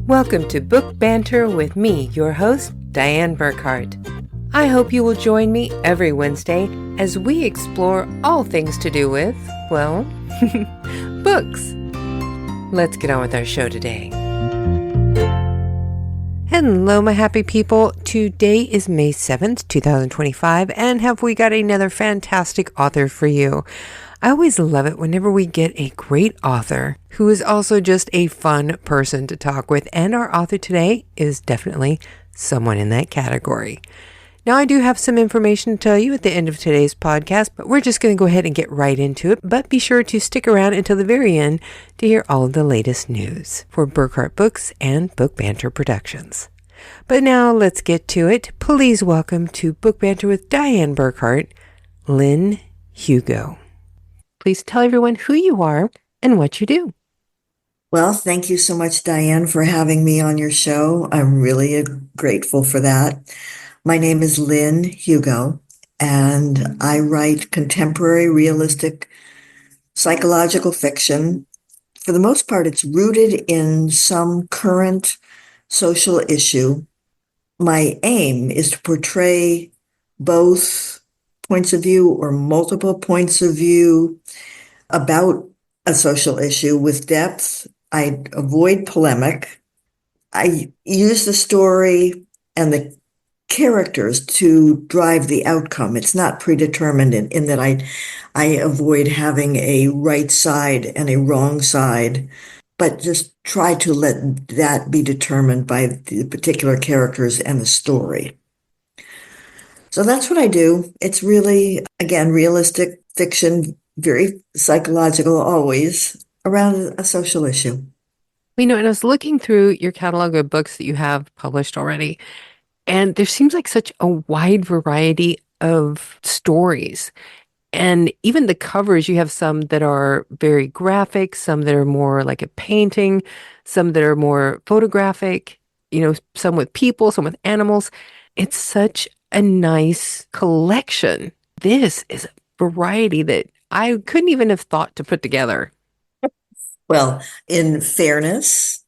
Welcome to Book Banter with me, your host, Dianne Burckhardt. I hope you will join me every Wednesday as we explore all things to do with, well, books. Let's get on with our show today. Hello, my happy people. Today is May 7th, 2025, and have we got another fantastic author for you. I always love it whenever we get a great author who is also just a fun person to talk with, and our author today is definitely someone in that category. Now, I do have some information to tell you at the end of today's podcast, but we're just going to go ahead and get right into it. But be sure to stick around until the very end to hear all of the latest news for Burckhardt Books and Book Banter Productions. But now let's get to it. Please welcome to Book Banter with Dianne Burckhardt, Lynne Hugo. Please tell everyone who you are and what you do. Well, thank you so much, Dianne, for having me on your show. I'm really grateful for that. My name is Lynne Hugo, and I write contemporary realistic psychological fiction. For the most part, it's rooted in some current social issue. My aim is to portray both points of view or multiple points of view about a social issue with depth. I avoid polemic. I use the story and the characters to drive the outcome. It's not predetermined in that I avoid having a right side and a wrong side, but just try to let that be determined by the particular characters and the story. So that's what I do. It's really, again, realistic fiction, very psychological always, around a social issue. And I was looking through your catalog of books that you have published already, and there seems like such a wide variety of stories. And even the covers, you have some that are very graphic, some that are more like a painting, some that are more photographic, some with people, some with animals. It's such a nice collection. This is a variety that I couldn't even have thought to put together. Well, in fairness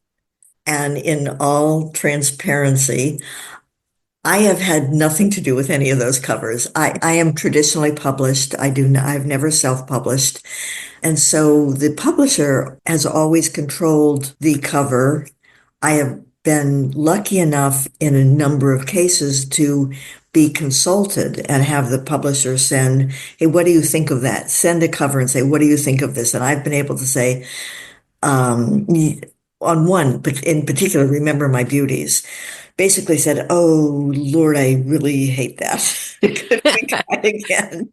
and in all transparency, I have had nothing to do with any of those covers. I am traditionally published. I've never self-published. And so the publisher has always controlled the cover. I have been lucky enough in a number of cases to be consulted and have the publisher send, hey, what do you think of that? Send a cover and say, what do you think of this? And I've been able to say, on one, but in particular, Remember My Beauties, basically said, oh, Lord, I really hate that. Could we try again?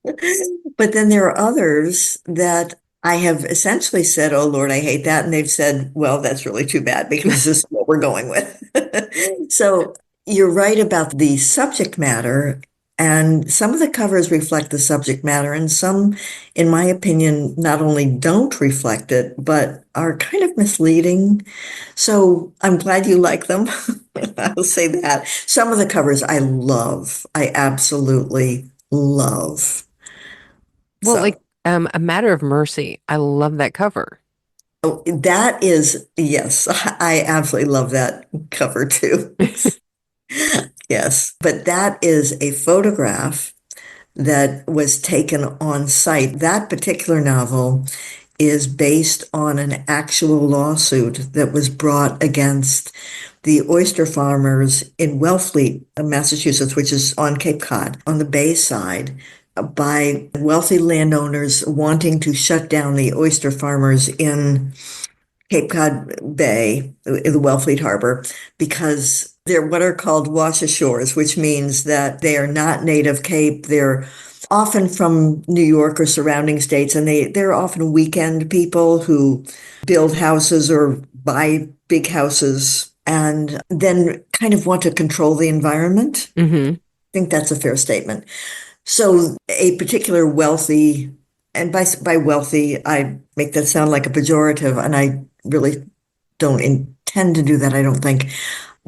But then there are others that I have essentially said, oh, Lord, I hate that. And they've said, well, that's really too bad because this is what we're going with. So you're right about the subject matter. And some of the covers reflect the subject matter, and some, in my opinion, not only don't reflect it, but are kind of misleading. So I'm glad you like them. I'll say that. Some of the covers I love. I absolutely love. Well, like A Matter of Mercy. I love that cover. Oh, that is, yes, I absolutely love that cover too. Yes, but that is a photograph that was taken on site. That particular novel is based on an actual lawsuit that was brought against the oyster farmers in Wellfleet, Massachusetts, which is on Cape Cod, on the bay side, by wealthy landowners wanting to shut down the oyster farmers in Cape Cod Bay, in the Wellfleet Harbor, because they're what are called wash ashores, which means that they are not native Cape. They're often from New York or surrounding states, and they're often weekend people who build houses or buy big houses and then kind of want to control the environment. Mm-hmm. I think that's a fair statement. So a particular wealthy, and by wealthy, I make that sound like a pejorative, and I really don't intend to do that, I don't think,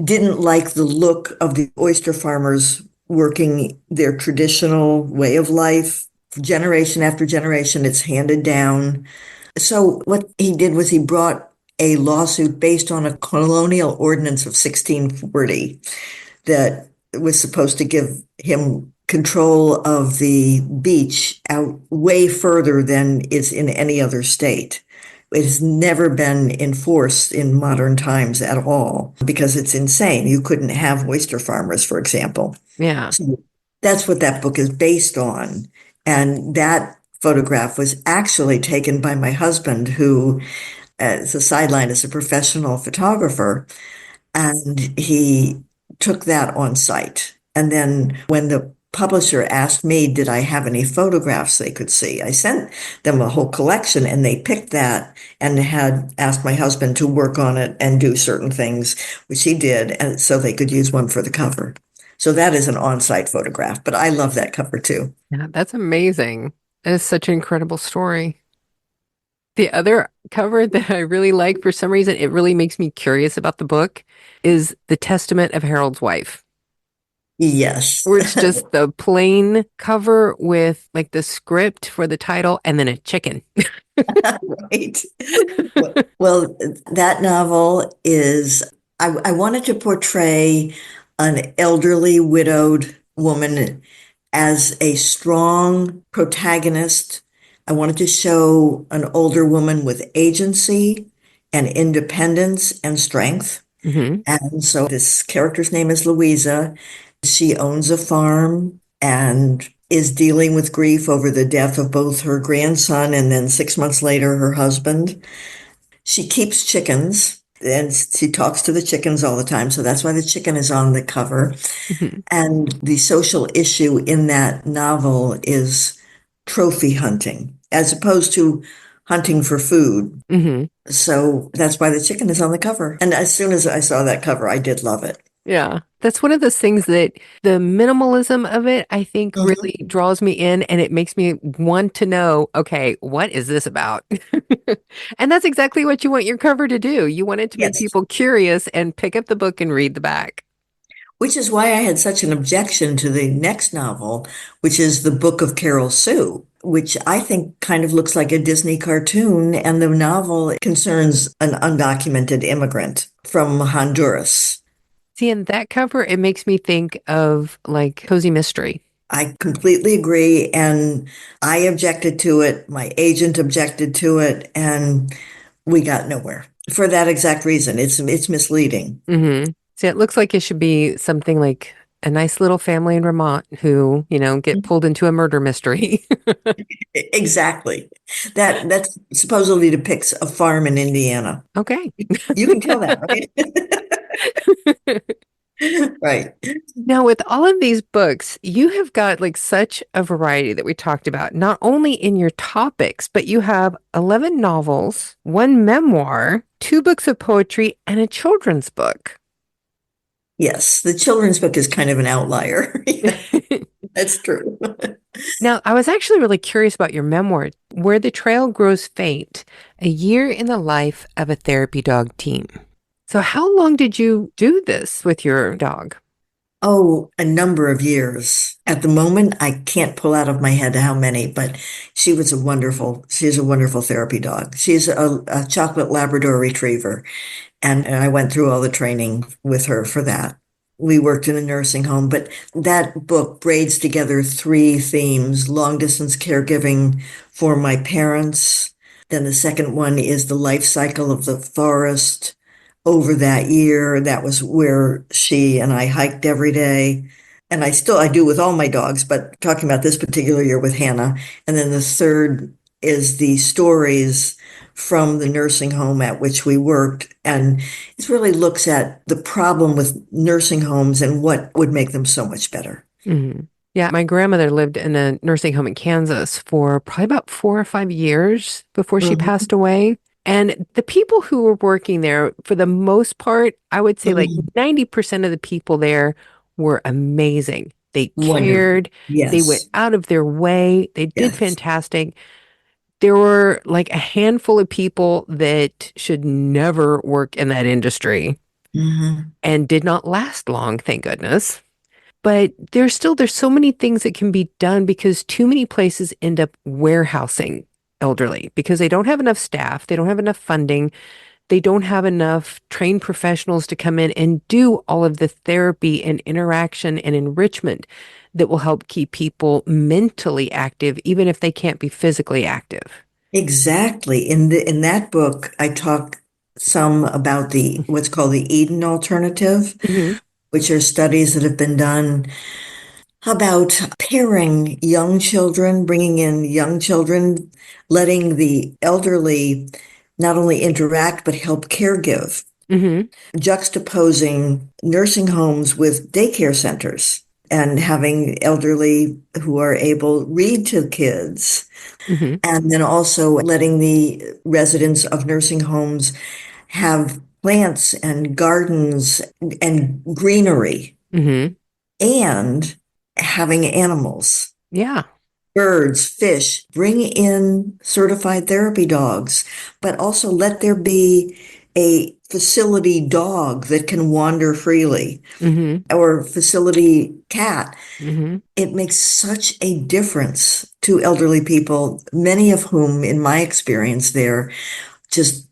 didn't like the look of the oyster farmers working their traditional way of life. Generation after generation, it's handed down. So what he did was he brought a lawsuit based on a colonial ordinance of 1640 that was supposed to give him control of the beach out way further than is in any other state. It has never been enforced in modern times at all because it's insane. You couldn't have oyster farmers, for example. Yeah. So that's what that book is based on. And that photograph was actually taken by my husband, who, as a sideline, is a professional photographer. And he took that on site. And then when the publisher asked me, did I have any photographs they could see? I sent them a whole collection and they picked that and had asked my husband to work on it and do certain things, which he did, and so they could use one for the cover. So that is an on-site photograph, but I love that cover too. Yeah, that's amazing. That is such an incredible story. The other cover that I really like, for some reason, it really makes me curious about the book, is The Testament of Harold's Wife, Yes. where it's just the plain cover with like the script for the title and then a chicken. Right. Well, that novel is, I wanted to portray an elderly widowed woman as a strong protagonist. I wanted to show an older woman with agency and independence and strength. Hmm. And so this character's name is Louisa. She owns a farm and is dealing with grief over the death of both her grandson and then 6 months later, her husband. She keeps chickens and she talks to the chickens all the time. So that's why the chicken is on the cover. Hmm. And the social issue in that novel is trophy hunting as opposed to hunting for food. Hmm. So that's why the chicken is on the cover. And as soon as I saw that cover, I did love it. Yeah, that's one of those things that the minimalism of it, I think, Mhm. really draws me in and it makes me want to know, okay, what is this about? And that's exactly what you want your cover to do. You want it to make Yes. people curious and pick up the book and read the back. Which is why I had such an objection to the next novel, which is The Book of Carol Sue, which I think kind of looks like a Disney cartoon. And the novel concerns an undocumented immigrant from Honduras. See, in that cover, it makes me think of like cozy mystery. I completely agree. And I objected to it. My agent objected to it. And we got nowhere for that exact reason. It's misleading. Hmm. See, it looks like it should be something like a nice little family in Vermont who, get pulled into a murder mystery. Exactly. That supposedly depicts a farm in Indiana. Okay. You can tell that, right? Right. Now, with all of these books, you have got like such a variety that we talked about, not only in your topics, but you have 11 novels, one memoir, two books of poetry, and a children's book. Yes, the children's book is kind of an outlier. Yeah, that's true. Now, I was actually really curious about your memoir, Where the Trail Grows Faint, a year in the life of a therapy dog team. So, how long did you do this with your dog? Oh, a number of years. At the moment, I can't pull out of my head how many, but she's a wonderful therapy dog. She's a chocolate Labrador retriever. And I went through all the training with her for that. We worked in a nursing home, but that book braids together three themes: long distance caregiving for my parents. Then the second one is the life cycle of the forest over that year. That was where she and I hiked every day. And I do with all my dogs, but talking about this particular year with Hannah. And then the third is the stories from the nursing home at which we worked. And it really looks at the problem with nursing homes and what would make them so much better. Hmm. Yeah, my grandmother lived in a nursing home in Kansas for probably about 4 or 5 years before she Mhm. passed away. And the people who were working there, for the most part, I would say like Mhm. 90% of the people there were amazing. They Wonderful. cared, they went Yes. out of their way, they did Yes. fantastic. There were like a handful of people that should never work in that industry Mhm. and did not last long, thank goodness. But there's so many things that can be done because too many places end up warehousing elderly because they don't have enough staff, they don't have enough funding. they don't have enough trained professionals to come in and do all of the therapy and interaction and enrichment that will help keep people mentally active, even if they can't be physically active. Exactly. In that book, I talk some about the what's called the Eden alternative, Hmm. which are studies that have been done about pairing young children, bringing in young children, letting the elderly not only interact but help caregive, Hmm. juxtaposing nursing homes with daycare centers and having elderly who are able read to kids, Hmm. and then also letting the residents of nursing homes have plants and gardens and greenery Hmm. and having animals, Yeah. birds, fish, bring in certified therapy dogs, but also let there be a facility dog that can wander freely Hmm. or facility cat. Hmm. It makes such a difference to elderly people, many of whom, in my experience there, just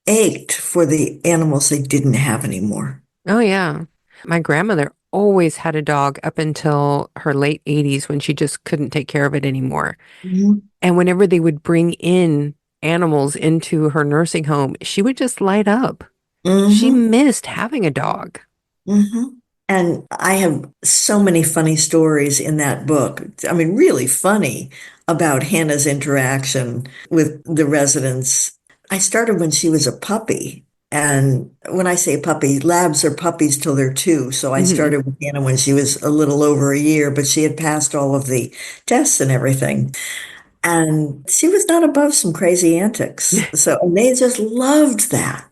ached for the animals they didn't have anymore. Oh, yeah. My grandmother always had a dog up until her late 80s when she just couldn't take care of it anymore. Mhm. And whenever they would bring in animals into her nursing home, she would just light up. She Hmm. missed having a dog. Hmm. And I have so many funny stories in that book. I mean, really funny about Hannah's interaction with the residents. I started when she was a puppy. And when I say puppy, labs are puppies till they're two. So I Hmm. started with Hannah when she was a little over a year, but she had passed all of the tests and everything. And she was not above some crazy antics. So, and they just loved that.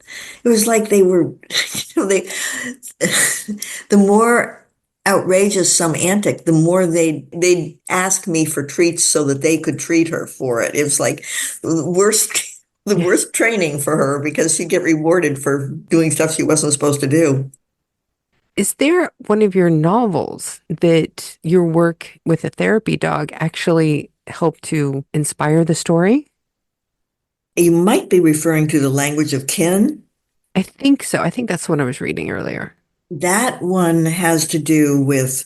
It was like they were, they, the more outrageous some antic, the more they'd ask me for treats so that they could treat her for it. It was like the worst training for her because she'd get rewarded for doing stuff she wasn't supposed to do. Is there one of your novels that your work with a therapy dog actually helped to inspire the story? You might be referring to the language of kin. I think so. I think that's what I was reading earlier. That one has to do with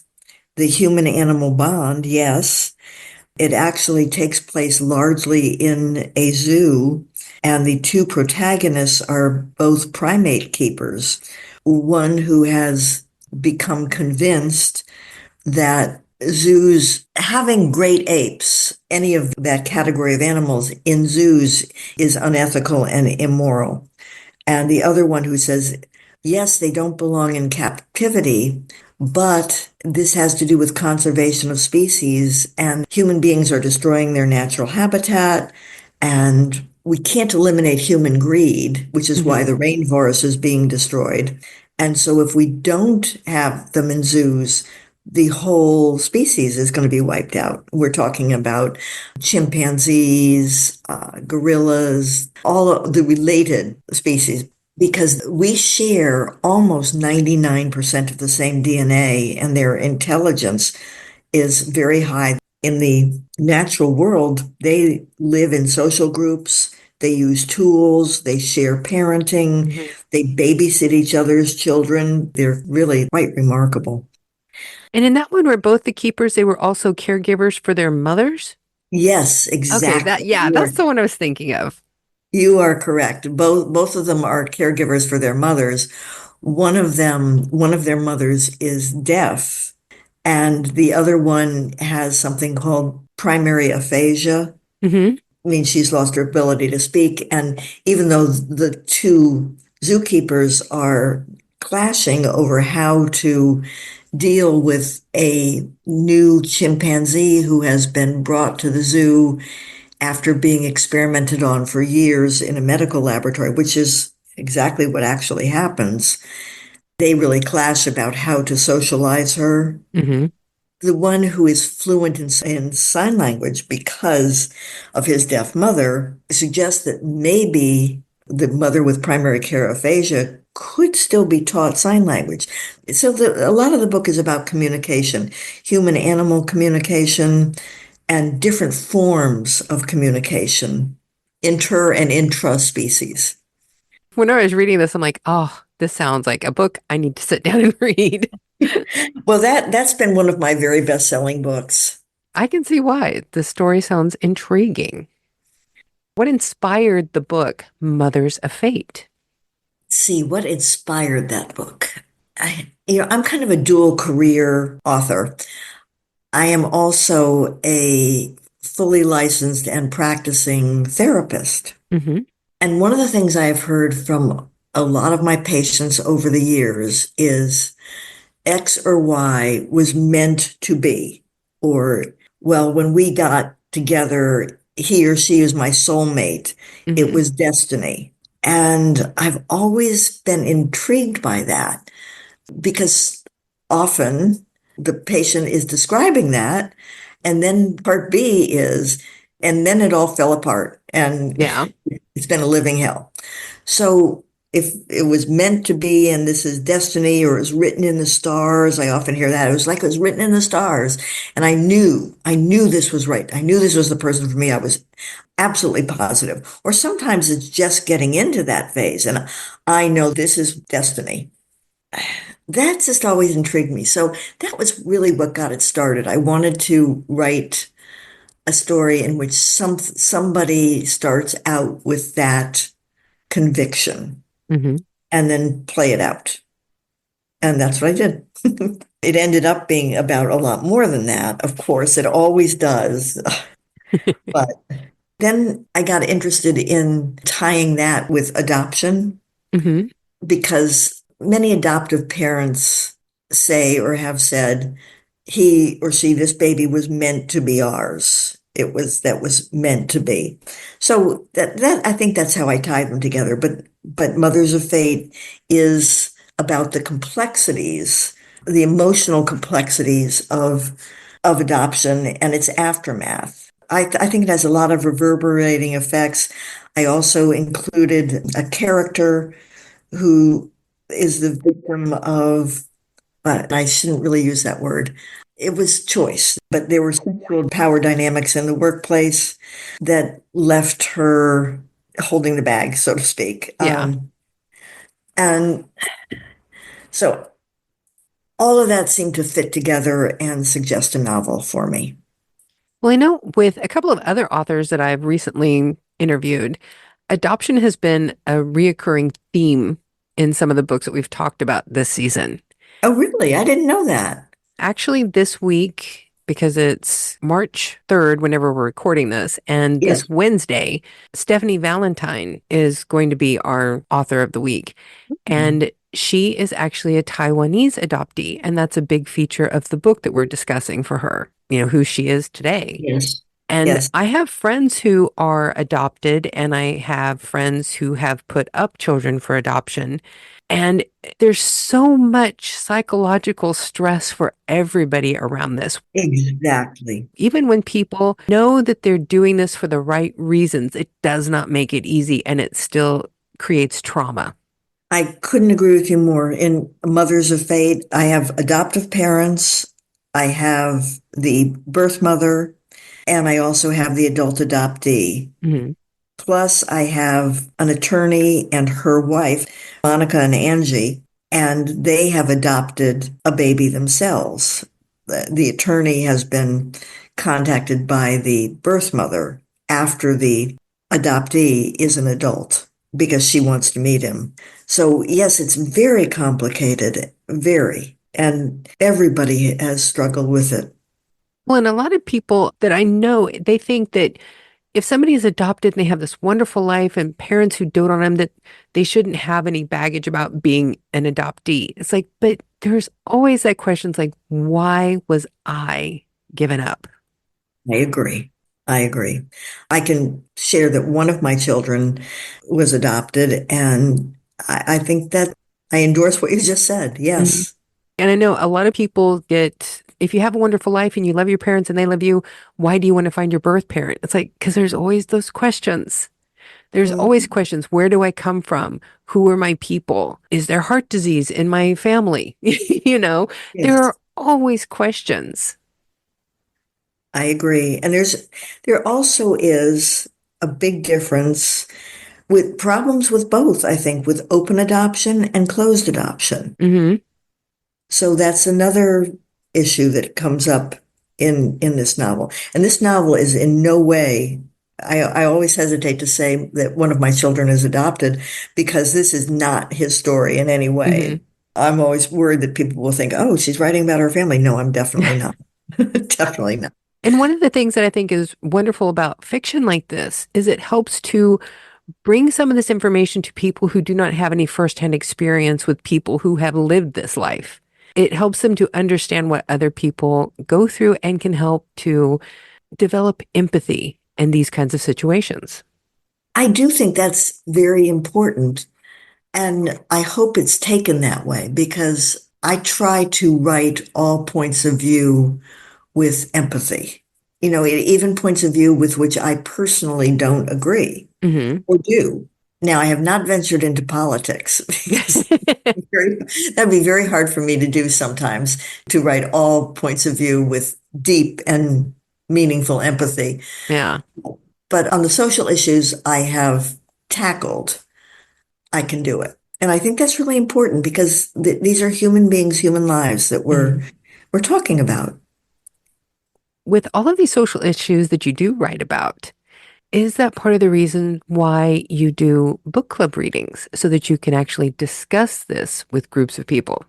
the human animal bond, yes. It actually takes place largely in a zoo, and the two protagonists are both primate keepers. One who has become convinced that zoos, having great apes, any of that category of animals in zoos, is unethical and immoral. And the other one who says, yes, they don't belong in captivity, but this has to do with conservation of species, and human beings are destroying their natural habitat, and we can't eliminate human greed, which is why Hmm. the rainforest is being destroyed. And so if we don't have them in zoos, the whole species is going to be wiped out. We're talking about chimpanzees, gorillas, all of the related species, because we share almost 99% of the same DNA, and their intelligence is very high. In the natural world, they live in social groups, they use tools, they share parenting, Hmm. they babysit each other's children. They're really quite remarkable. And in that one, were both the keepers, they were also caregivers for their mothers? Yes, Okay, that, exactly. yeah, that's the one I was thinking of. You are correct. Both of them are caregivers for their mothers. One of their mothers is deaf, and the other one has something called primary aphasia. Hmm. I mean, she's lost her ability to speak. And even though the two zookeepers are clashing over how to deal with a new chimpanzee who has been brought to the zoo after being experimented on for years in a medical laboratory, which is exactly what actually happens. They really clash about how to socialize her. Hmm. The one who is fluent in sign language because of his deaf mother suggests that maybe the mother with primary care aphasia could still be taught sign language. So a lot of the book is about communication, human animal communication, and different forms of communication, inter and intra species. When I was reading this, I'm like, oh, this sounds like a book I need to sit down and read. Well, that's been one of my very best-selling books. I can see why. The story sounds intriguing. What inspired the book Mothers of Fate? See, what inspired that book? I'm kind of a dual career author. I am also a fully licensed and practicing therapist. Hmm. And one of the things I've heard from a lot of my patients over the years is X or Y was meant to be. Or, well, when we got together, he or she is my soulmate. It Hmm. was destiny. And I've always been intrigued by that because often the patient is describing that. And then part B is, and then it all fell apart and Yeah. it's been a living hell. So if it was meant to be and this is destiny or it's written in the stars, I often hear that. It was like it was written in the stars. And I knew this was right. I knew this was the person for me. I was absolutely positive. Or sometimes it's just getting into that phase. And I know this is destiny. That just always intrigued me. So that was really what got it started. I wanted to write a story in which somebody starts out with that conviction Hmm. and then play it out. And that's what I did. It ended up being about a lot more than that. Of course, it always does. But then I got interested in tying that with adoption Hmm. because many adoptive parents say or have said, he or she, this baby was meant to be ours. That was meant to be. So that I think that's how I tied them together. But Mothers of Fate is about the complexities, the emotional complexities of adoption and its aftermath. I think it has a lot of reverberating effects. I also included a character who is the victim of, I shouldn't really use that word. It was choice, but there were sexual power dynamics in the workplace that left her holding the bag, so to speak. Yeah. And so all of that seemed to fit together and suggest a novel for me. Well, I know with a couple of other authors that I've recently interviewed, adoption has been a reoccurring theme in some of the books that we've talked about this season. Oh, really? I didn't know that. Actually, this week, because it's March 3rd, whenever we're recording this, and this Yes. Wednesday, Stephanie Valentine is going to be our author of the week. And she is actually a Taiwanese adoptee, and that's a big feature of the book that we're discussing for her, who she is today. Yes. And Yes. I have friends who are adopted, and I have friends who have put up children for adoption. And there's so much psychological stress for everybody around this. Exactly. Even when people know that they're doing this for the right reasons, it does not make it easy and it still creates trauma. I couldn't agree with you more. In Mothers of Fate, I have adoptive parents, I have the birth mother, and I also have the adult adoptee. Mhm. Plus, I have an attorney and her wife, Monica and Angie, and they have adopted a baby themselves. The attorney has been contacted by the birth mother after the adoptee is an adult because she wants to meet him. So, yes, it's very complicated, very, and everybody has struggled with it. Well, and a lot of people that I know, they think that if somebody is adopted and they have this wonderful life and parents who dote on them, that they shouldn't have any baggage about being an adoptee. It's like, but there's always that question, it's like, why was I given up? I agree. I agree. I can share that one of my children was adopted, and I think that I endorse what you just said. Mhm. Yes. And I know a lot of people get, if you have a wonderful life and you love your parents and they love you, why do you want to find your birth parent? It's like, because there's always those questions. There's always Mhm. questions. Where do I come from? Who are my people? Is there heart disease in my family? There are Yes, always questions. I agree. And there also is a big difference. with problems with both, I think, with open adoption and closed adoption. Hmm. So that's another issue that comes up in this novel. And this novel is in no way, I always hesitate to say that one of my children is adopted because this is not his story in any Hmm. way. I'm always worried that people will think, oh, she's writing about her family. No, I'm definitely not. Definitely not. And one of the things that I think is wonderful about fiction like this is it helps to bring some of this information to people who do not have any firsthand experience with people who have lived this life. It helps them to understand what other people go through and can help to develop empathy in these kinds of situations. I do think that's very important. And I hope it's taken that way because I try to write all points of view with empathy. Even points of view with which I personally don't agree Hmm. or do. Now, I have not ventured into politics because that'd be very hard for me to do sometimes, to write all points of view with deep and meaningful empathy. Yeah. But on the social issues I have tackled, I can do it. And I think that's really important because these are human beings, human lives that we're Mhm. we're talking about. With all of these social issues that you do write about, is that part of the reason why you do book club readings so that you can actually discuss this with groups of people?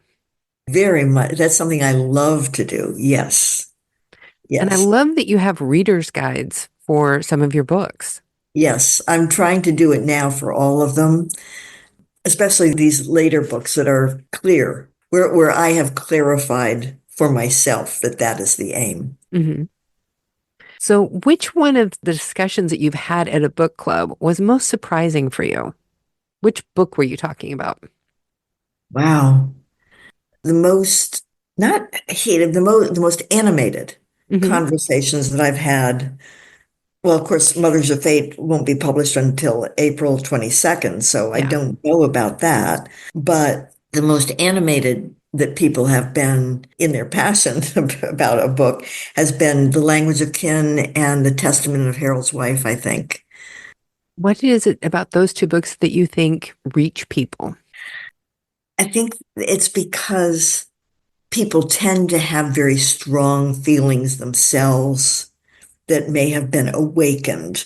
Very much. That's something I love to do. Yes. And I Yes. love that you have reader's guides for some of your books. Yes. I'm trying to do it now for all of them, especially these later books that are clear, where I have clarified for myself that that is the aim. Hmm. So, which one of the discussions that you've had at a book club was most surprising for you? Which book were you talking about? Wow. The most, not hated, the most animated Hmm. conversations that I've had. Well, of course, Mothers of Fate won't be published until April 22nd, so I Yeah. don't know about that. But the most animated that people have been in their passion about a book has been The Language of Kin and The Testament of Harold's Wife, I think. What is it about those two books that you think reach people? I think it's because people tend to have very strong feelings themselves that may have been awakened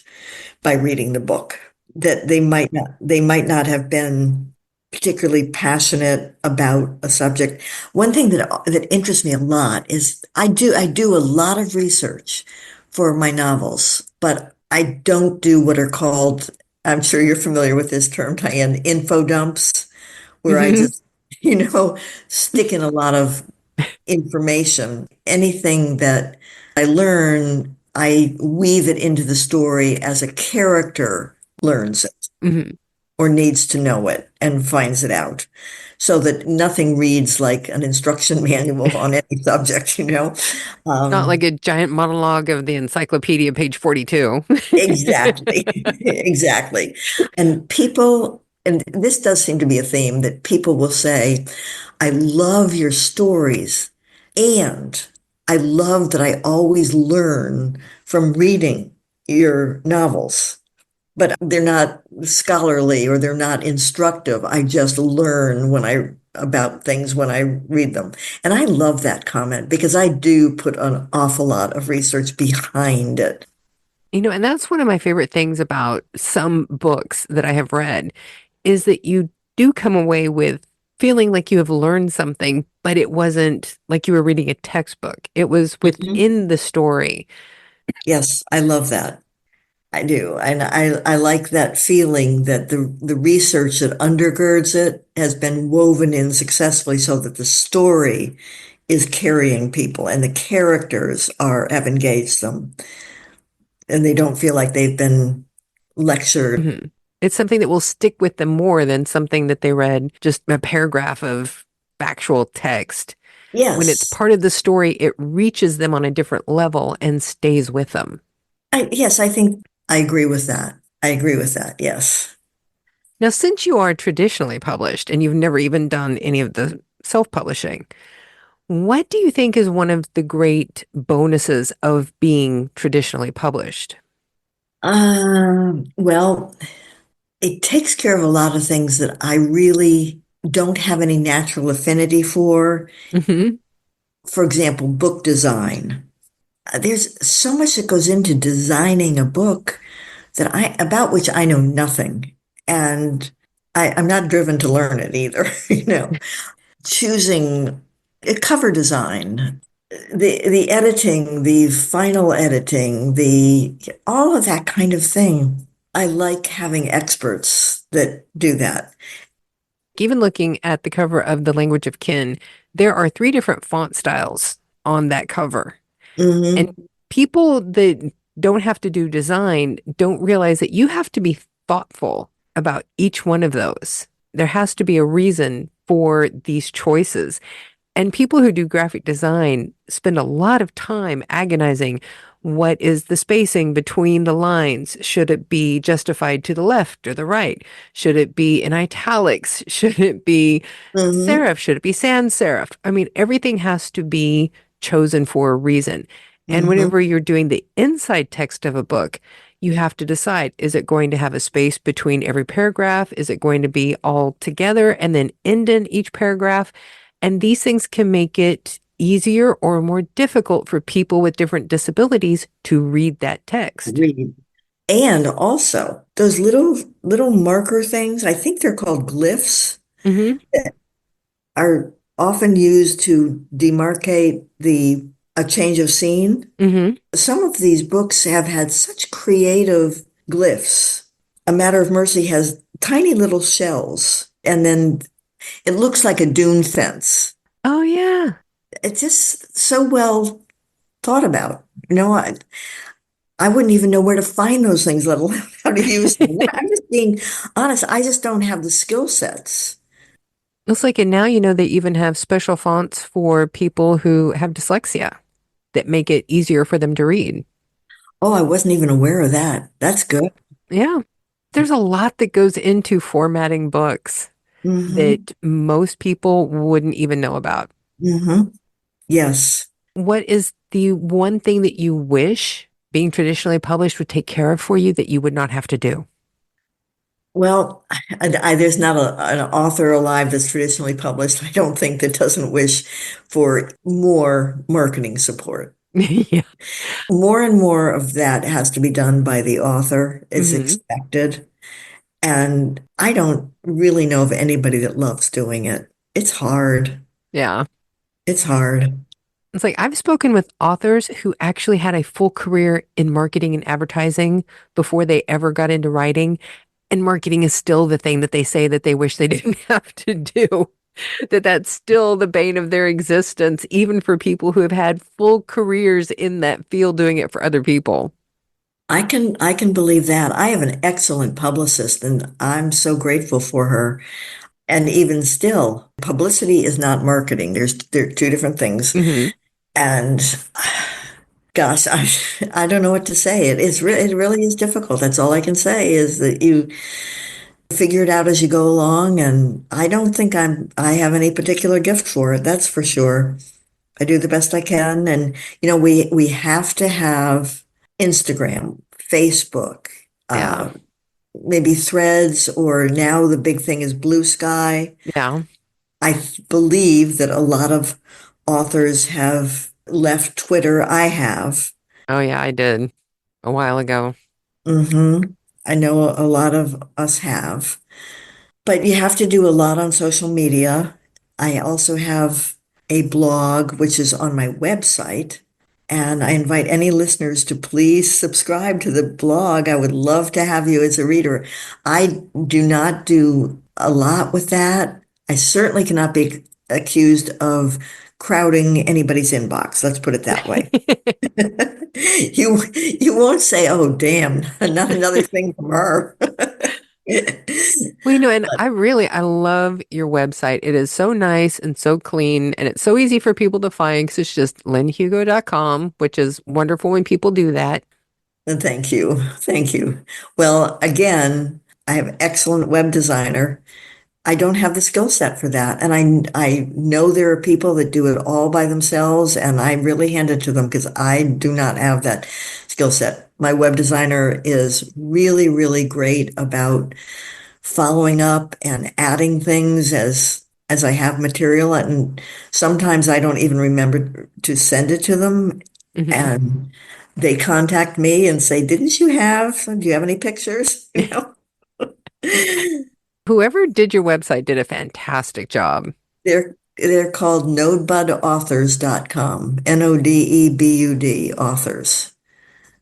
by reading the book, that they might not have been particularly passionate about a subject. One thing that interests me a lot is I do a lot of research for my novels, but I don't do what are called, I'm sure you're familiar with this term, Diane, info dumps, where I Hmm. just, you know, stick in a lot of information. Anything that I learn, I weave it into the story as a character learns it Hmm. or needs to know it and finds it out. So that nothing reads like an instruction manual on any subject. Not like Um, a giant monologue of the encyclopedia, page 42. exactly. Exactly. And this does seem to be a theme that people will say, I love your stories. And I love that I always learn from reading your novels, but they're not scholarly or they're not instructive. I just learn about things when I read them. And I love that comment because I do put an awful lot of research behind it. And that's one of my favorite things about some books that I have read is that you do come away with feeling like you have learned something, but it wasn't like you were reading a textbook. It was Mhm. within the story. Yes, I love that. I do. And I like that feeling that the research that undergirds it has been woven in successfully so that the story is carrying people and the characters have engaged them and they don't feel like they've been lectured. Mhm. It's something that will stick with them more than something that they read just a paragraph of factual text. When it's Yes. part of the story, it reaches them on a different level and stays with them. Yes, I think I agree with that. I agree with that. Yes. Now, since you are traditionally published and you've never even done any of the self-publishing, what do you think is one of the great bonuses of being traditionally published? Well, it takes care of a lot of things that I really don't have any natural affinity for. Hmm. For example, book design. There's so much that goes into designing a book that about which I know nothing. And I'm not driven to learn it either, choosing a cover design, the editing, the final editing, the all of that kind of thing. I like having experts that do that. Even looking at the cover of The Language of Kin, there are three different font styles on that cover. And Hmm. people that don't have to do design don't realize that you have to be thoughtful about each one of those. There has to be a reason for these choices. And people who do graphic design spend a lot of time agonizing. What is the spacing between the lines? Should it be justified to the left or the right? Should it be in italics? Should it be Hmm. serif? Should it be sans serif? I mean, everything has to be chosen for a reason. And Hmm. whenever you're doing the inside text of a book, you have to decide, is it going to have a space between every paragraph? Is it going to be all together and then end in each paragraph? And these things can make it easier or more difficult for people with different disabilities to read that text. Read. And also those little marker things, I think they're called glyphs, Hmm. are often used to demarcate the a change of scene. Hmm. Some of these books have had such creative glyphs. A Matter of Mercy has tiny little shells, and then it looks like a dune fence. Oh, yeah. It's just so well thought about. I wouldn't even know where to find those things, let alone how to use them. I'm just being honest. I just don't have the skill sets. Looks like, and now you know they even have special fonts for people who have dyslexia that make it easier for them to read. Oh, I wasn't even aware of that. That's good. Yeah. There's a lot that goes into formatting books Hmm. that most people wouldn't even know about. Hmm. Yes. What is the one thing that you wish being traditionally published would take care of for you that you would not have to do? Well, there's not an author alive that's traditionally published, I don't think, that doesn't wish for more marketing support. Yeah. More and more of that has to be done by the author, is Hmm. expected. And I don't really know of anybody that loves doing it. It's hard. Yeah. It's hard. It's like I've spoken with authors who actually had a full career in marketing and advertising before they ever got into writing. And marketing is still the thing that they say that they wish they didn't have to do. That's still the bane of their existence, even for people who have had full careers in that field doing it for other people. I can believe that. I have an excellent publicist and I'm so grateful for her. And even still, publicity is not marketing. They're two different things. Hmm. And gosh, I don't know what to say. It really is difficult. That's all I can say is that you figure it out as you go along. And I don't think I have any particular gift for it. That's for sure. I do the best I can. And we have to have Instagram, Facebook, Yeah. uh, maybe Threads, or now the big thing is Blue Sky. Yeah. I believe that a lot of authors have left Twitter. I have. Oh, yeah, I did a while ago. Hmm. I know a lot of us have. But you have to do a lot on social media. I also have a blog, which is on my website. And I invite any listeners to please subscribe to the blog. I would love to have you as a reader. I do not do a lot with that. I certainly cannot be accused of crowding anybody's inbox. Let's put it that way. You won't say, "Oh, damn, not another thing from her." Well, and I love your website. It is so nice and so clean, and it's so easy for people to find because it's just lynnehugo.com, which is wonderful when people do that. And thank you. Thank you. Well, again, I have excellent web designer. I don't have the skill set for that. And I know there are people that do it all by themselves, and I really hand it to them because I do not have that skill set. My web designer is really, really great about following up and adding things as I have material. And sometimes I don't even remember to send it to them. Hmm. And they contact me and say, do you have any pictures? Whoever did your website did a fantastic job. They're called nodebudauthors.com, Nodebud authors.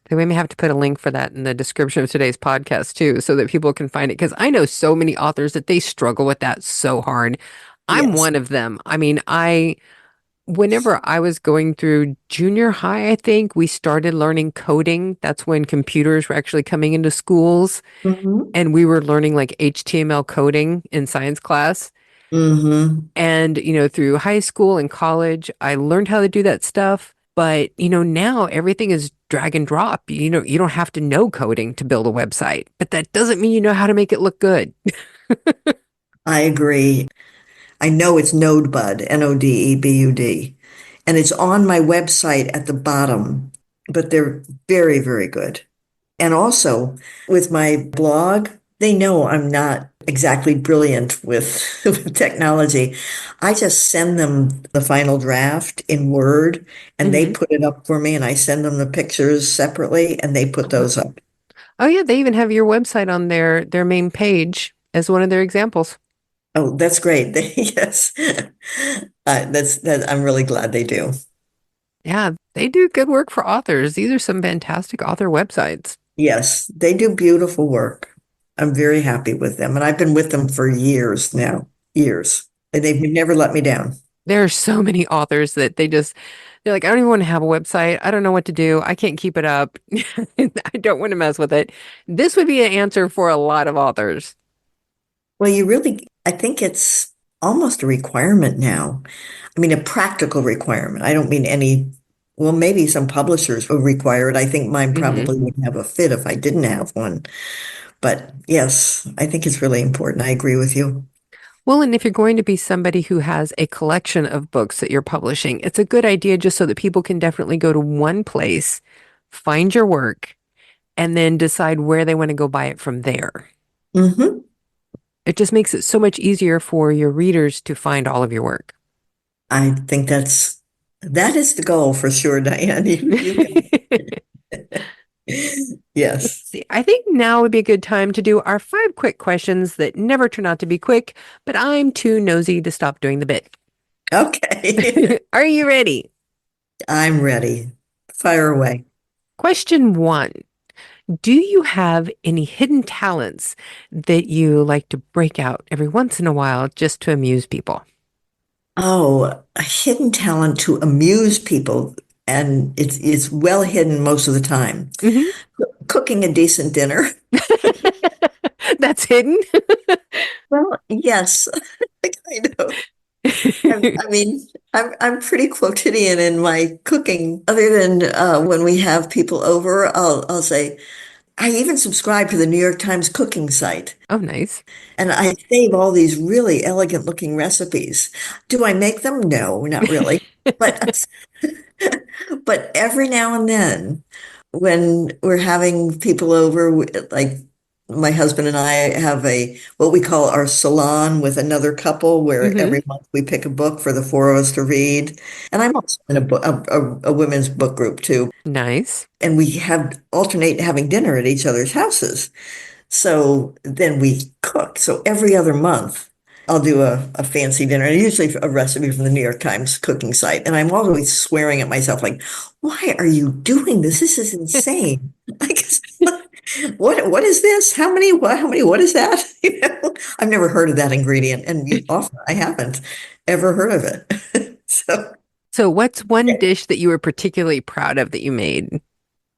So we may have to put a link for that in the description of today's podcast too, so that people can find it. Because I know so many authors that they struggle with that so hard. I'm Yes. one of them. I mean, whenever I was going through junior high, I think we started learning coding. That's when computers were actually coming into schools, Hmm. and we were learning like HTML coding in science class. Hmm. And, through high school and college, I learned how to do that stuff. But, now everything is drag and drop. You don't have to know coding to build a website, but that doesn't mean you know how to make it look good. I agree. I know it's Nodebud, Nodebud, and it's on my website at the bottom, but they're very, very good. And also with my blog, they know I'm not exactly brilliant with, with technology. I just send them the final draft in Word and they Hmm. put it up for me and I send them the pictures separately and they put those up. Oh yeah, they even have your website on their main page as one of their examples. Oh, that's great. Yes. I'm really glad they do. Yeah, they do good work for authors. These are some fantastic author websites. Yes, they do beautiful work. I'm very happy with them. And I've been with them for years now, years. And they've never let me down. There are so many authors that they're like, I don't even want to have a website. I don't know what to do. I can't keep it up. I don't want to mess with it. This would be an answer for a lot of authors. Well, I think it's almost a requirement now. I mean, a practical requirement. I don't mean well, maybe some publishers will require it. I think mine Hmm. probably wouldn't have a fit if I didn't have one. But yes, I think it's really important. I agree with you. Well, and if you're going to be somebody who has a collection of books that you're publishing, it's a good idea just so that people can definitely go to one place, find your work, and then decide where they want to go buy it from there. Hmm. It just makes it so much easier for your readers to find all of your work. I think that is the goal for sure, Diane. You can, Let's yes. see. I think now would be a good time to do our 5 quick questions that never turn out to be quick, but I'm too nosy to stop doing the bit. Okay. Are you ready? I'm ready. Fire away. Question 1. Do you have any hidden talents that you like to break out every once in a while just to amuse people? Oh, a hidden talent to amuse people, and it's well hidden most of the time. Hmm. Cooking a decent dinner. That's hidden. Well, yes, kind of. I mean, I'm pretty quotidian in my cooking. Other than when we have people over, I'll say I even subscribe to the New York Times cooking site, Oh, nice. and I save all these really elegant looking recipes. Do I make them? No, not really. But but every now and then, when we're having people over, like my husband and I have what we call our salon with another couple, where Hmm. every month we pick a book for the four of us to read. And I'm also in a women's book group too. Nice. And we have alternate having dinner at each other's houses. So then we cook. So every other month, I'll do a fancy dinner, and usually a recipe from the New York Times cooking site. And I'm always swearing at myself, like, why are you doing this? This is insane. Like, what is this? What is that? I've never heard of that ingredient, and often I haven't ever heard of it. So, So, what's one dish that you were particularly proud of that you made?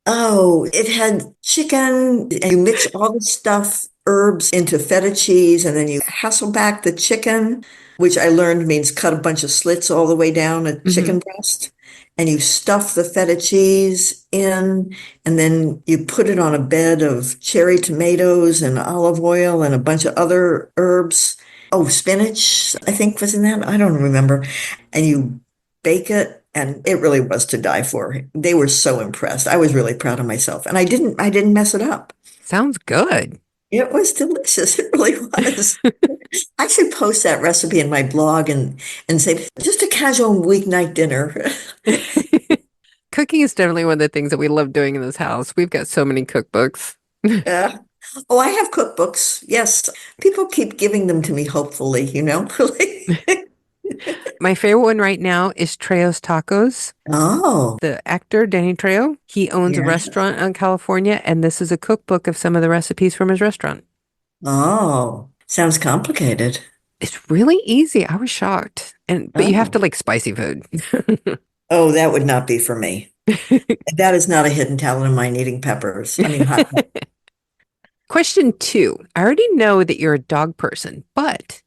oh, it had chicken, and you mix all the stuff, herbs into feta cheese, and then you Hasselback the chicken, which I learned means cut a bunch of slits all the way down a Hmm. chicken breast. And you stuff the feta cheese in, and then you put it on a bed of cherry tomatoes and olive oil and a bunch of other herbs. Oh, spinach, I think was in that. I don't remember. And you bake it And it really was to die for. They were so impressed. I was really proud of myself. And I didn't mess it up. Sounds good. It was delicious. It really was. I should post that recipe in my blog and say just a casual weeknight dinner. Cooking is definitely one of the things that we love doing in this house. We've got so many cookbooks. Uh, oh, I have cookbooks. Yes. People keep giving them to me, hopefully, really. My favorite one right now is Trejo's Tacos. Oh, The actor, Danny Trejo, he owns a yeah. restaurant in California, and this is a cookbook of some of the recipes from his restaurant. Oh, sounds complicated. It's really easy. I was shocked. But you have Oh. to like spicy food. Oh, that would not be for me. That is not a hidden talent of mine, eating peppers. I mean, hot. Question two. I already know that you're a dog person, but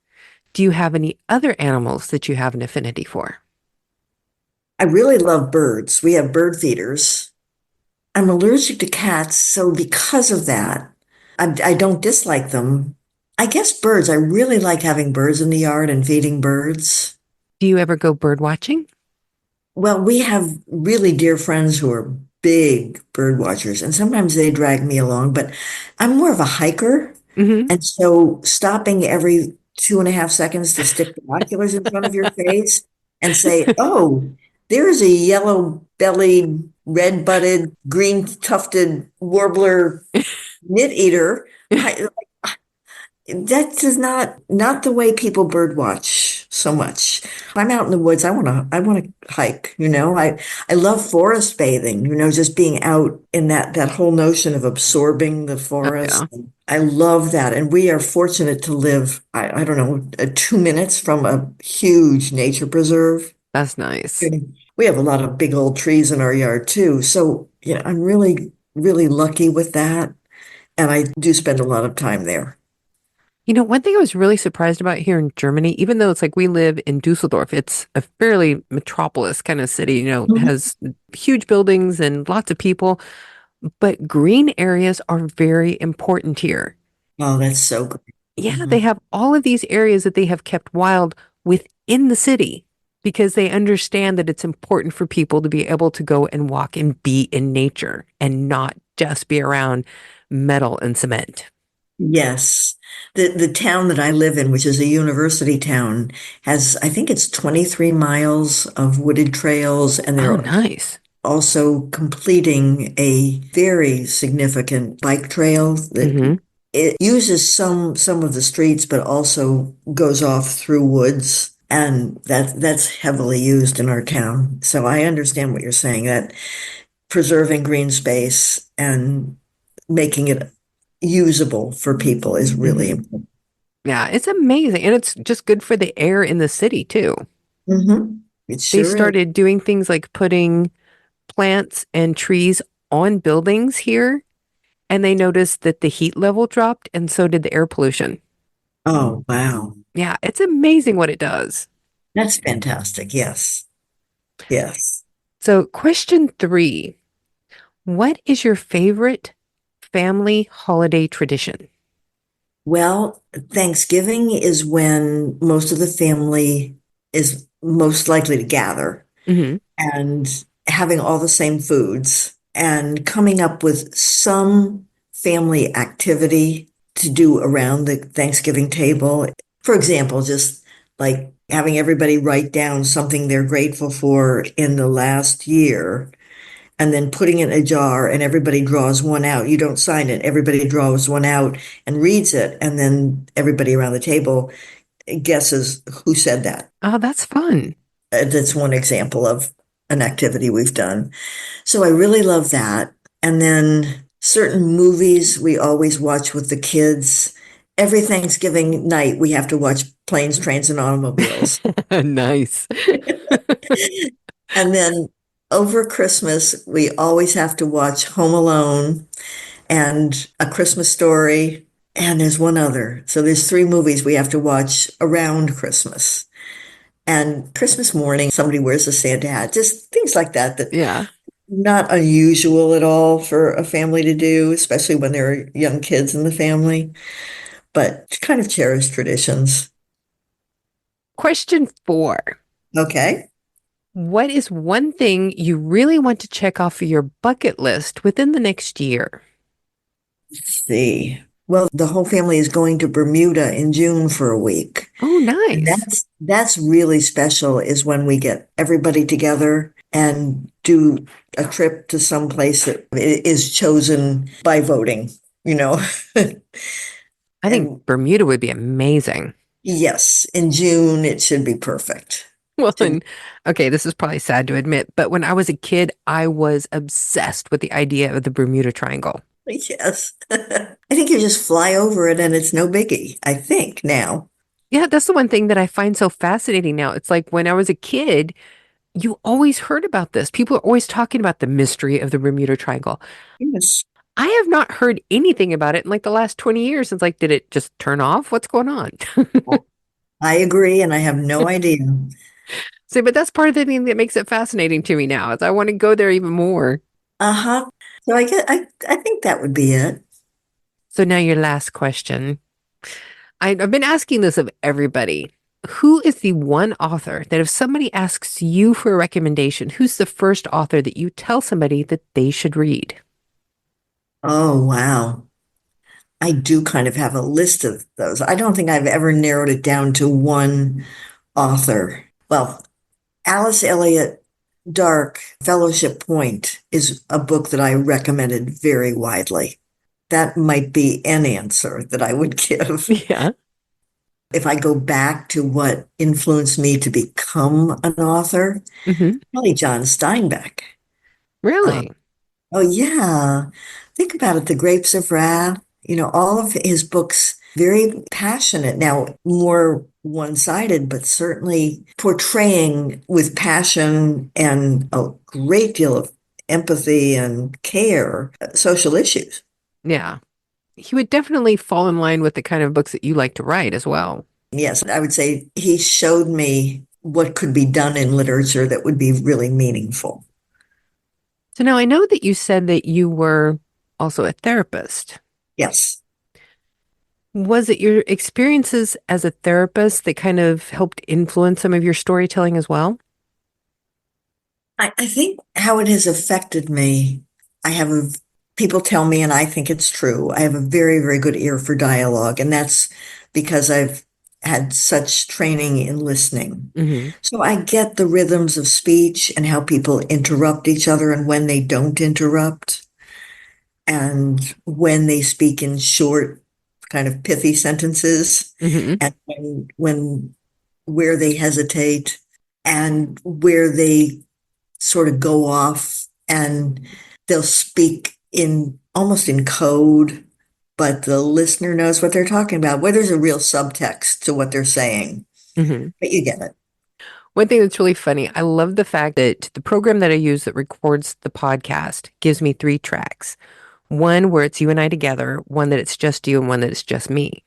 do you have any other animals that you have an affinity for? I really love birds. We have bird feeders. I'm allergic to cats, so because of that, I don't dislike them. I guess birds, I really like having birds in the yard and feeding birds. Do you ever go bird watching? Well, we have really dear friends who are big bird watchers, and sometimes they drag me along, but I'm more of a hiker. Hmm. And so stopping every 2.5 seconds to stick binoculars in front of your face and say, oh, there's a yellow-bellied, red-butted, green-tufted warbler nit eater. That is not the way people bird watch so much. If I'm out in the woods, I want to hike, I love forest bathing, just being out in that whole notion of absorbing the Oh, forest. yeah. I love that. And we are fortunate to live, I don't know, 2 minutes from a huge nature preserve. That's nice. And we have a lot of big old trees in our yard too. So, I'm really, really lucky with that. And I do spend a lot of time there. One thing I was really surprised about here in Germany, even though it's like we live in Dusseldorf, it's a fairly metropolis kind of city, has huge buildings and lots of people, but green areas are very important here. Oh, that's so great. Yeah, they Mhm. have all of these areas that they have kept wild within the city because they understand that it's important for people to be able to go and walk and be in nature and not just be around metal and cement. Yes. The town that I live in, which is a university town, has, I think it's 23 miles of wooded trails, and Oh, they're nice. also completing a very significant bike trail that Hmm. it uses some of the streets, but also goes off through woods. And that's heavily used in our town. So I understand what you're saying, that preserving green space and making it usable for people is really Hmm. important. Yeah, it's amazing. And it's just good for the air in the city too. It They sure is. started doing things like putting plants and trees on buildings here, and they noticed that the heat level dropped, and so did the air pollution. Oh, wow. Yeah, it's amazing what it does. That's fantastic. Yes. Yes. So, question three, what is your favorite family holiday tradition? Well, Thanksgiving is when most of the family is most likely to gather, Hmm. and having all the same foods and coming up with some family activity to do around the Thanksgiving table. For example, just like having everybody write down something they're grateful for in the last year and then putting it in a jar, and everybody draws one out. You don't sign it. Everybody draws one out and reads it. And then everybody around the table guesses who said that. Oh, that's fun. That's one example of an activity we've done. So I really love that. And then certain movies we always watch with the kids. Every Thanksgiving night, we have to watch Planes, Trains, and Automobiles. Nice. And then over Christmas, we always have to watch Home Alone and A Christmas Story. And there's one other. So there's three movies we have to watch around Christmas. And Christmas morning, somebody wears a Santa hat, just things like that, that Yeah. not unusual at all for a family to do, especially when there are young kids in the family, but kind of cherished traditions. Question four, Okay. What is one thing you really want to check off of your bucket list within the next year? Let's see. Well, the whole family is going to Bermuda in June for a week. Oh, And nice. that's really special is when we get everybody together and do a trip to some place that is chosen by voting, you know. I think And Bermuda would be amazing. yes, in June it should be perfect. Well, Should and okay, this is probably sad to admit, but when I was a kid, I was obsessed with the idea of the Bermuda Triangle. yes. I think you just fly over it and it's no biggie, I think now. Yeah, that's the one thing that I find so fascinating now. It's like when I was a kid, you always heard about this. People are always talking about the mystery of the Bermuda Triangle. Yes. I have not heard anything about it in like the last 20 years. It's like, did it just turn off? What's going on? I agree, and I have no idea. So, but that's part of the thing that makes it fascinating to me now, is I want to go there even more. Uh-huh. So I think that would be it. So now your last question. I've been asking this of everybody. Who is the one author that if somebody asks you for a recommendation, who's the first author that you tell somebody that they should read? Oh, wow. I do kind of have a list of those. I don't think I've ever narrowed it down to one author. Well, Alice Elliott Dark Fellowship Point is a book that I recommended very widely. That might be an answer that I would give. Yeah. If I go back to what influenced me to become an author, Hmm. probably John Steinbeck. Uh, Really? oh, yeah. Think about it. The Grapes of Wrath, all of his books, very passionate. Now, more one-sided, but certainly portraying with passion and a great deal of empathy and care social issues. Yeah. He would definitely fall in line with the kind of books that you like to write as well. Yes, I would say he showed me what could be done in literature that would be really meaningful. So now I know that you said that you were also a therapist. Yes. Was it your experiences as a therapist that kind of helped influence some of your storytelling as well? I think how it has affected me, I have a, people tell me, and I think it's true, I have a very, very good ear for dialogue, and that's because I've had such training in listening. Hmm. So I get the rhythms of speech and how people interrupt each other and when they don't interrupt, and when they speak in short, kind of pithy sentences, Hmm. and when where they hesitate and where they sort of go off and they'll speak in almost in code, but the listener knows what they're talking about, where there's a real subtext to what they're saying. Hmm. But you get it. One thing that's really funny, I love the fact that the program that I use that records the podcast gives me three tracks. One where it's you and I together, one that it's just you, and one that it's just me.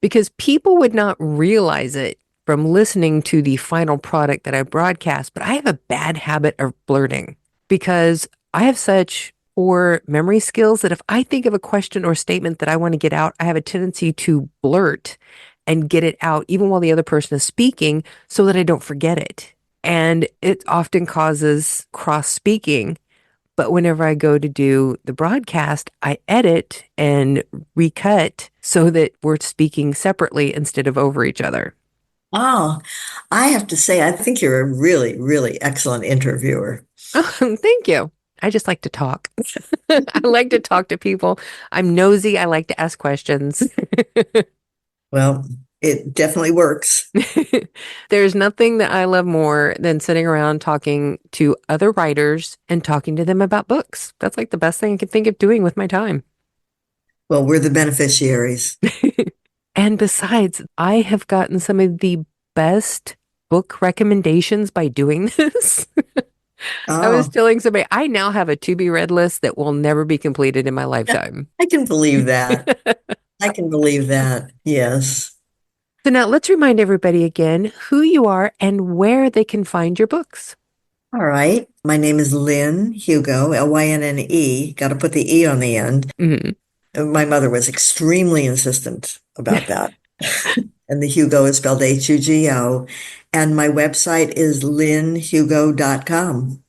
Because people would not realize it from listening to the final product that I broadcast, but I have a bad habit of blurting because I have such poor memory skills that if I think of a question or statement that I want to get out, I have a tendency to blurt and get it out even while the other person is speaking so that I don't forget it. And it often causes cross speaking. But whenever I go to do the broadcast, I edit and recut so that we're speaking separately instead of over each other. Oh, I have to say, I think you're a really, really excellent interviewer. Oh, thank you. I just like to talk. I like to talk to people. I'm nosy. I like to ask questions. Well, it definitely works. There's nothing that I love more than sitting around talking to other writers and talking to them about books. That's like the best thing I can think of doing with my time. Well, we're the beneficiaries. And besides, I have gotten some of the best book recommendations by doing this. I was Oh, telling somebody, I now have a to be read list that will never be completed in my lifetime. I can believe that. I can believe that. Yes. So now let's remind everybody again who you are and where they can find your books. All right. My name is Lynne Hugo, Lynne. Got to put the E on the end. Mhm. My mother was extremely insistent about that. And the Hugo is spelled Hugo. And my website is lynnehugo.com.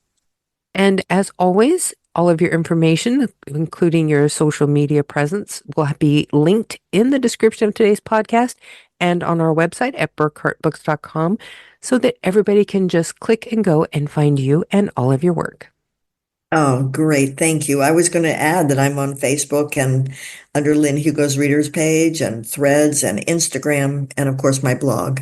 And as always, all of your information, including your social media presence, will be linked in the description of today's podcast and on our website at burckhartbooks.com so that everybody can just click and go and find you and all of your work. Oh, great. Thank you. I was going to add that I'm on Facebook and under Lynne Hugo's Readers page and Threads and Instagram and, of course, my blog.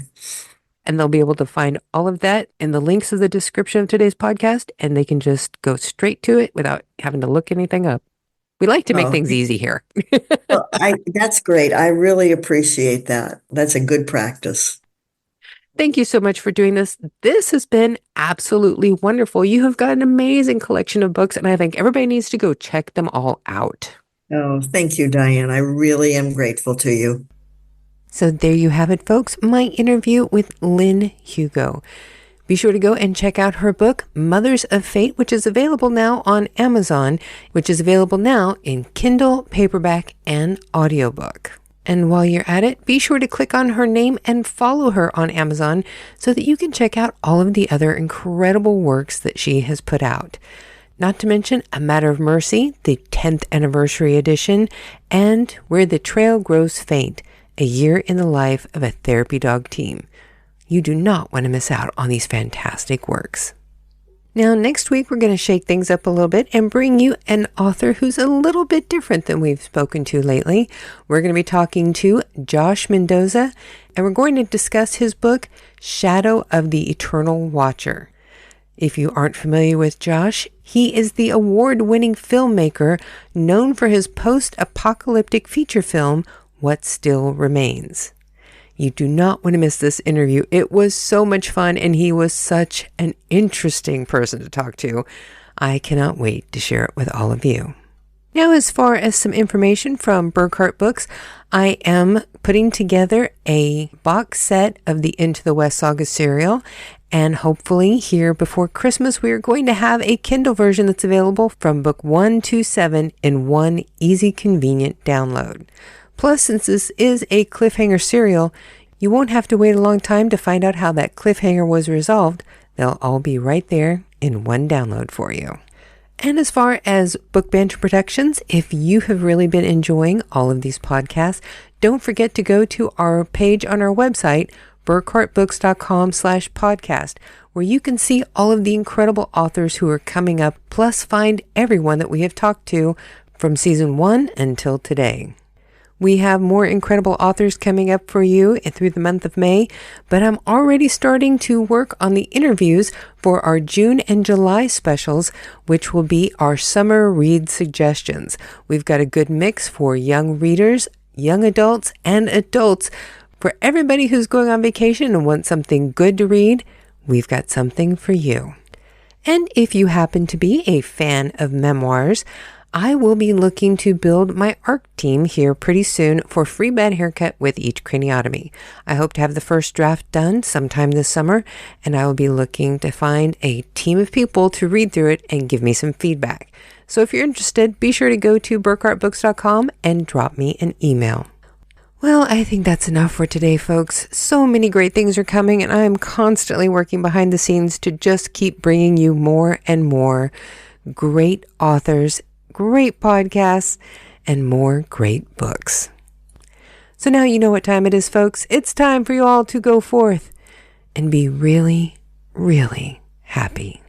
And they'll be able to find all of that in the links of the description of today's podcast, and they can just go straight to it without having to look anything up. We like to make things easy here. Well, that's great. I really appreciate that. That's a good practice. Thank you so much for doing this. This has been absolutely wonderful. You have got an amazing collection of books, and I think everybody needs to go check them all out. Oh, thank you, Diane. I really am grateful to you. So there you have it, folks. My interview with Lynne Hugo. Be sure to go and check out her book, Mothers of Fate, which is available now on Amazon, which is available now in Kindle, paperback, and audiobook. And while you're at it, be sure to click on her name and follow her on Amazon so that you can check out all of the other incredible works that she has put out. Not to mention A Matter of Mercy, the 10th anniversary edition, and Where the Trail Grows Faint, a year in the life of a therapy dog team. You do not want to miss out on these fantastic works. Now, next week, we're going to shake things up a little bit and bring you an author who's a little bit different than we've spoken to lately. We're going to be talking to Josh Mendoza, and we're going to discuss his book, Shadow of the Eternal Watcher. If you aren't familiar with Josh, he is the award-winning filmmaker known for his post-apocalyptic feature film, What Still Remains. You do not want to miss this interview. It was so much fun, and he was such an interesting person to talk to. I cannot wait to share it with all of you. Now, as far as some information from Burckhardt Books, I am putting together a box set of the Into the West Saga serial, and hopefully here before Christmas, we are going to have a Kindle version that's available from book 1 to 7 in one easy, convenient download. Plus, since this is a cliffhanger serial, you won't have to wait a long time to find out how that cliffhanger was resolved. They'll all be right there in one download for you. And as far as Book Banter Productions, if you have really been enjoying all of these podcasts, don't forget to go to our page on our website, burckhartbooks.com/podcast, where you can see all of the incredible authors who are coming up, plus find everyone that we have talked to from season 1 until today. We have more incredible authors coming up for you through the month of May, but I'm already starting to work on the interviews for our June and July specials, which will be our summer read suggestions. We've got a good mix for young readers, young adults, and adults. For everybody who's going on vacation and wants something good to read, we've got something for you. And if you happen to be a fan of memoirs, I will be looking to build my ARC team here pretty soon for free bed haircut with each craniotomy. I hope to have the first draft done sometime this summer, and I will be looking to find a team of people to read through it and give me some feedback. So if you're interested, be sure to go to burckhartbooks.com and drop me an email. Well, I think that's enough for today, folks. So many great things are coming, and I'm constantly working behind the scenes to just keep bringing you more and more great authors, great podcasts, and more great books. So now you know what time it is, folks. It's time for you all to go forth and be really, really happy.